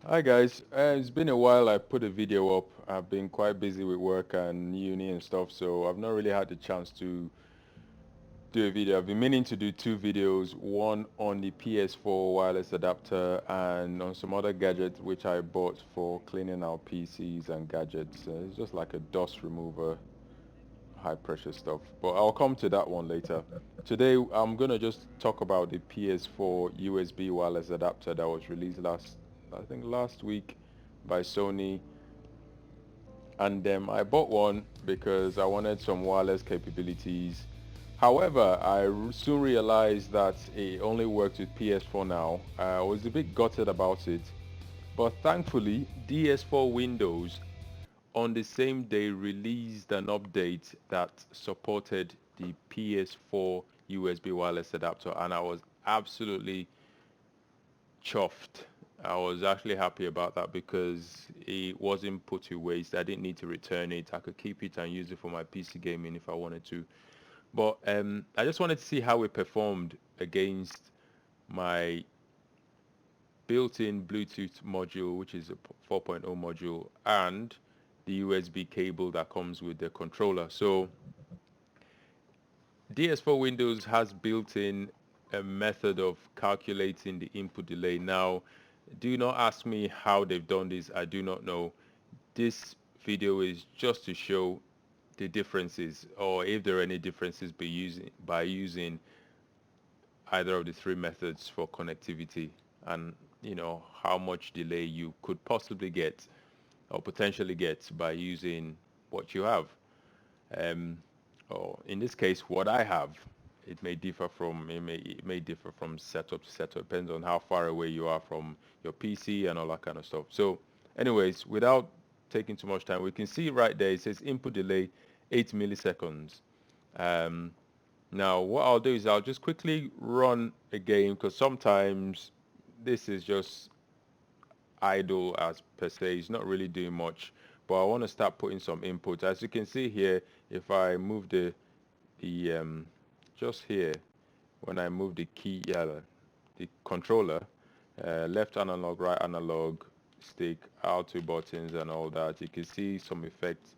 Hi guys, it's been a while. I put a video up. I've been quite busy with work and uni and stuff, so I've not really had the chance to do a video. I've been meaning to do two videos, one on the PS4 wireless adapter and on some other gadgets which I bought for cleaning our PCs and gadgets. It's just like a dust remover, high pressure stuff, but I'll come to that one later. Today I'm gonna just talk about the PS4 USB wireless adapter that was released I think last week by Sony, and I bought one because I wanted some wireless capabilities. However, soon realized that it only works with PS4 now. I was a bit gutted about it, but thankfully DS4 Windows on the same day released an update that supported the PS4 USB wireless adapter, and I was absolutely chuffed. I was actually happy about that because it wasn't put to waste. I didn't need to return it. I could keep it and use it for my PC gaming if I wanted to. But I just wanted to see how it performed against my built-in Bluetooth module, which is a 4.0 module, and the USB cable that comes with the controller. So DS4 Windows has built-in a method of calculating the input delay. Now, do not ask me how they've done this. I do not know. This video is just to show the differences, or if there are any differences by using either of the three methods for connectivity, and how much delay you could possibly get or potentially get by using what you have. Um, or in this case, what I have. It may differ from setup to setup. Depends on how far away you are from your PC and all that kind of stuff. So, anyways, without taking too much time, we can see right there it says input delay 8 milliseconds. Um, Now, what I'll do is I'll just quickly run a game because sometimes this is just idle as per se. It's not really doing much, but I want to start putting some input. As you can see here, if I move the just here, when I move the key, yeah, the controller, left analog, right analog, stick, R2 buttons and all that, you can see some effects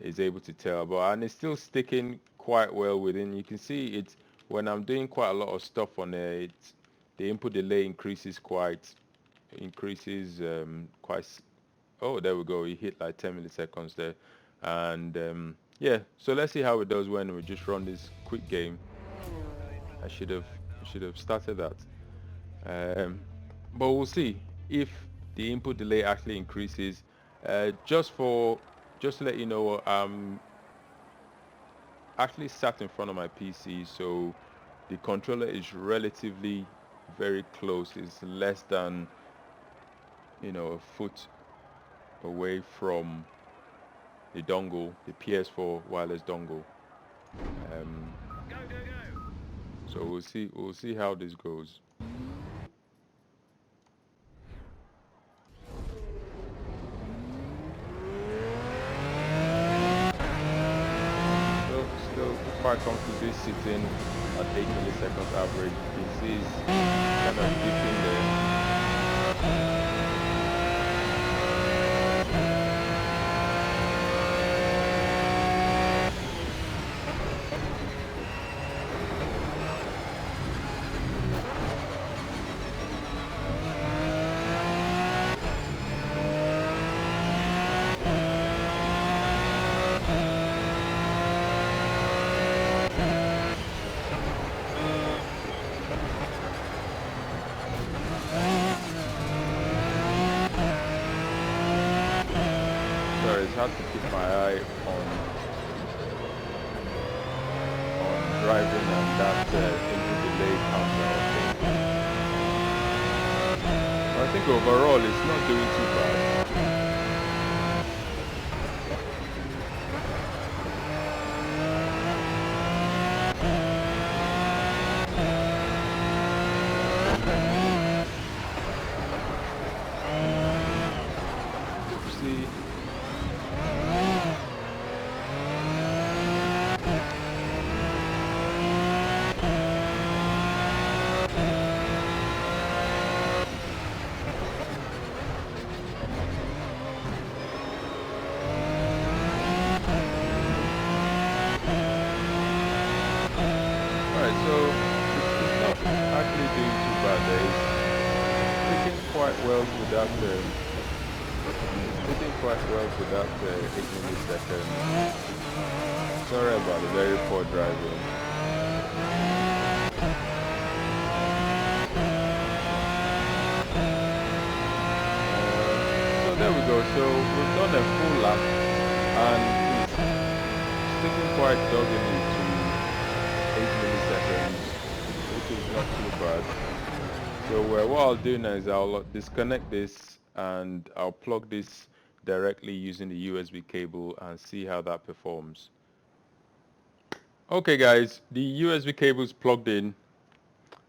is able to tell, but and it's still sticking quite well within. You can see it when I'm doing quite a lot of stuff on there. The input delay increases quite. Oh, there we go. It hit like 10 milliseconds there, and yeah. So let's see how it does when we just run this quick game. I should have started that. Um, but we'll see if the input delay actually increases. Just to let you know, actually sat in front of my PC, so the controller is relatively very close. It's less than a foot away from the dongle, the PS4 wireless dongle. Um, so we'll see how this goes. Still quite comfortably sitting at 8 milliseconds average. You can see it's kind of dipping there. Sorry, it's hard to keep my eye on driving and that input delay counter thing. I think overall it's not doing too bad. See, quite well with that. It's fitting quite well with that 8 milliseconds. Sorry about the very poor driving. So there we go. So we've done a full lap, and it's sticking quite doggedly to 8 milliseconds, which is not too bad. So what I'll do now is I'll disconnect this and I'll plug this directly using the USB cable and see how that performs. Okay guys, the USB cable is plugged in.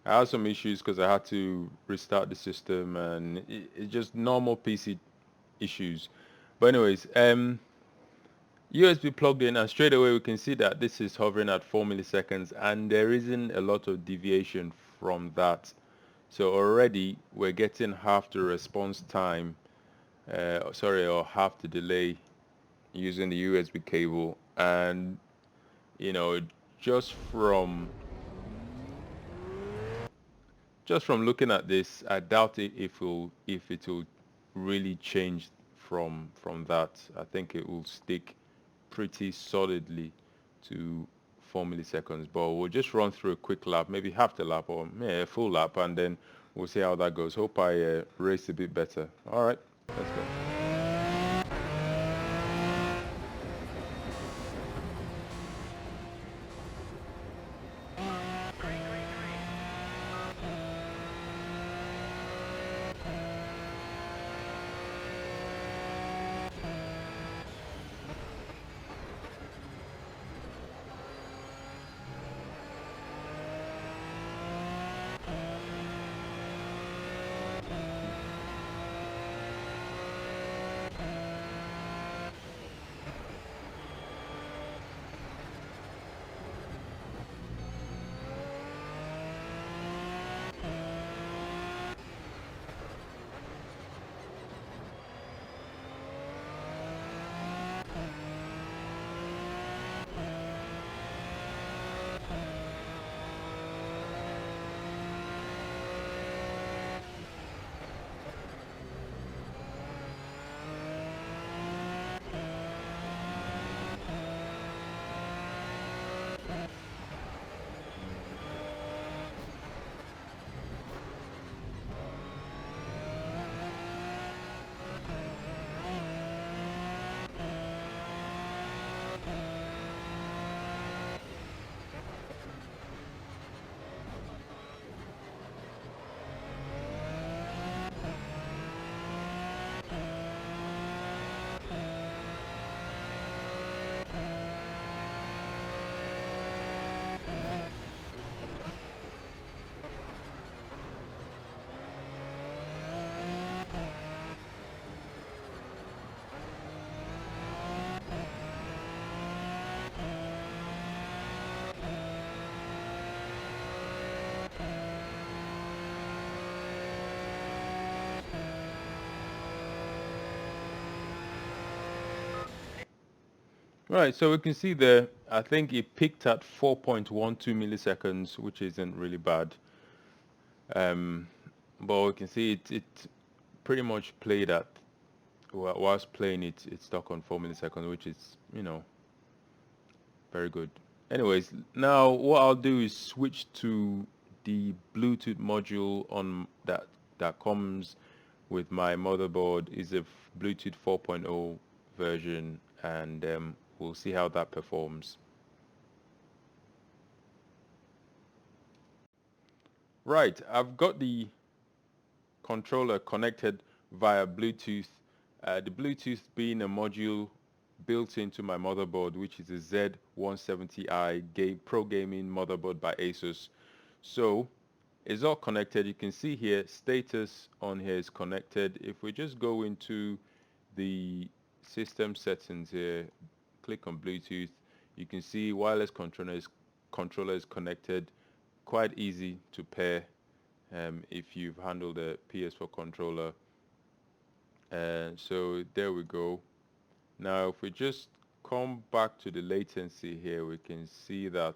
I had some issues because I had to restart the system, and it's just normal PC issues. But anyways, USB plugged in, and straight away we can see that this is hovering at 4 milliseconds, and there isn't a lot of deviation from that. So already we're getting half the response time, or half the delay using the USB cable. And you know, just from looking at this, I doubt if it will really change from that. I think it will stick pretty solidly to 4 milliseconds. But we'll just run through a quick lap, maybe half the lap or a full lap, and then we'll see how that goes. Hope I raced a bit better. All right, let's go. Right, so we can see there, I think it peaked at 4.12 milliseconds, which isn't really bad. But we can see it pretty much played at, whilst playing it stuck on 4 milliseconds, which is, very good. Anyways, now what I'll do is switch to the Bluetooth module on that comes with my motherboard. Is a Bluetooth 4.0 version, and we'll see how that performs. Right, I've got the controller connected via Bluetooth. The Bluetooth being a module built into my motherboard, which is a Z170i Pro Gaming motherboard by Asus. So it's all connected. You can see here status on here is connected. If we just go into the system settings here, click on Bluetooth, you can see wireless controller is connected. Quite easy to pair if you've handled a PS4 controller. So there we go. Now if we just come back to the latency here, we can see that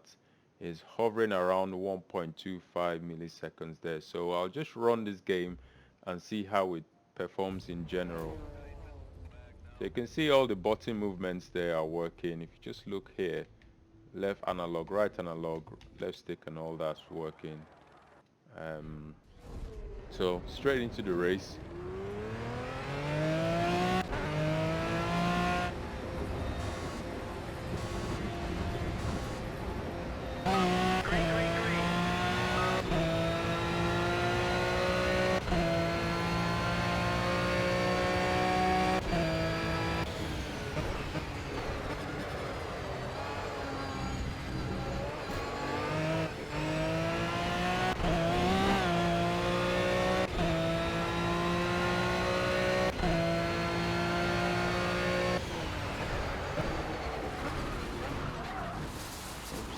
is hovering around 1.25 milliseconds there. So I'll just run this game and see how it performs in general. So you can see all the button movements there are working. If you just look here, left analog, right analog, left stick and all that's working. Um, so straight into the race.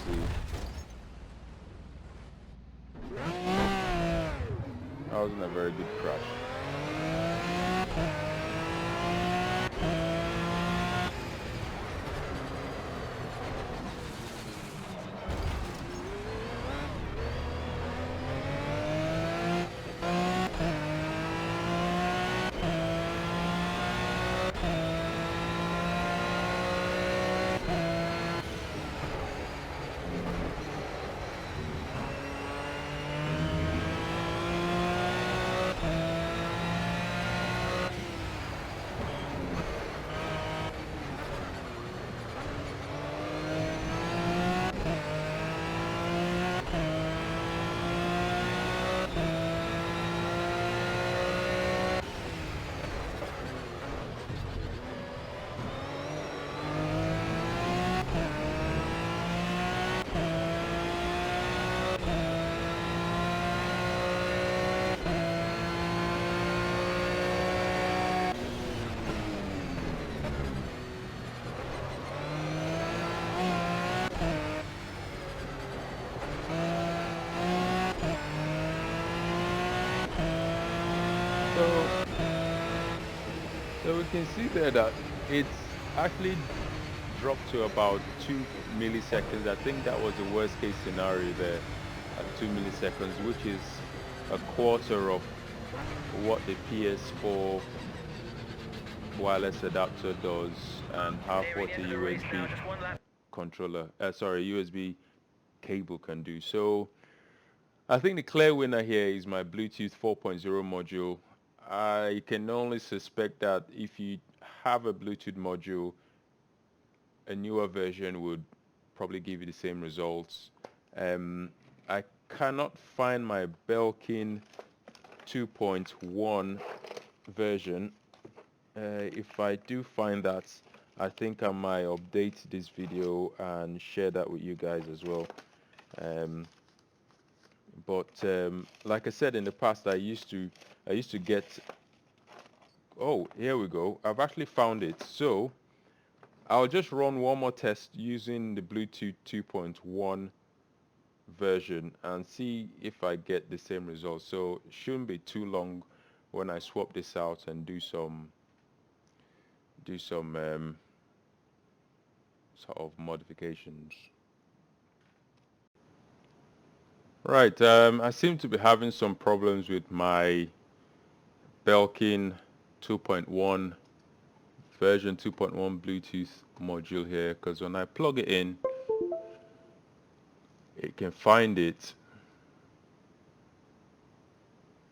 Oopsie. That wasn't a very good crash. So, so we can see there that it's actually dropped to about 2 milliseconds. I think that was the worst case scenario there at 2 milliseconds, which is a quarter of what the PS4 wireless adapter does and half what the USB controller, USB cable can do. So I think the clear winner here is my Bluetooth 4.0 module. I can only suspect that if you have a Bluetooth module, a newer version would probably give you the same results. I cannot find my Belkin 2.1 version. If I do find that, I think I might update this video and share that with you guys as well. But like I said in the past, I used to get. Oh, here we go. I've actually found it. So I'll just run one more test using the Bluetooth 2.1 version and see if I get the same results. So it shouldn't be too long when I swap this out and do some sort of modifications. Right, I seem to be having some problems with my Belkin 2.1 version 2.1 Bluetooth module here, because when I plug it in, it can find it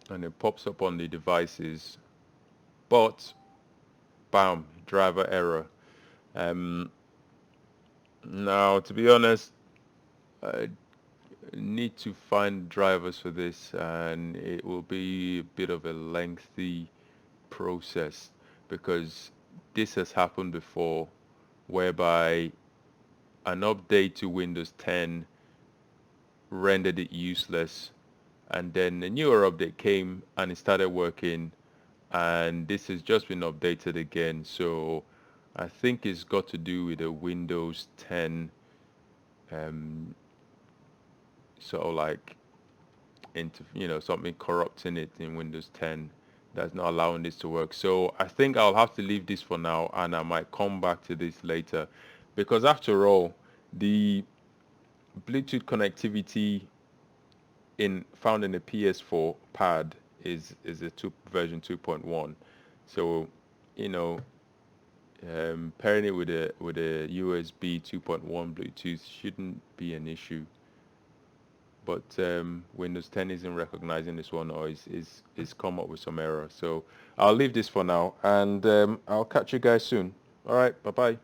and it pops up on the devices, but bam, driver error. Um, Now, to be honest, I need to find drivers for this, and it will be a bit of a lengthy process because this has happened before, whereby an update to Windows 10 rendered it useless, and then a newer update came and it started working, and this has just been updated again. So I think it's got to do with the Windows 10 um, sort of like into something corrupting it in Windows 10 that's not allowing this to work. So I think I'll have to leave this for now, and I might come back to this later, because after all, the Bluetooth connectivity found in the PS4 pad is a version 2.1. So, you know, pairing it with a USB 2.1 Bluetooth shouldn't be an issue. But Windows 10 isn't recognizing this one, or is come up with some error. So I'll leave this for now, and I'll catch you guys soon. All right, bye bye.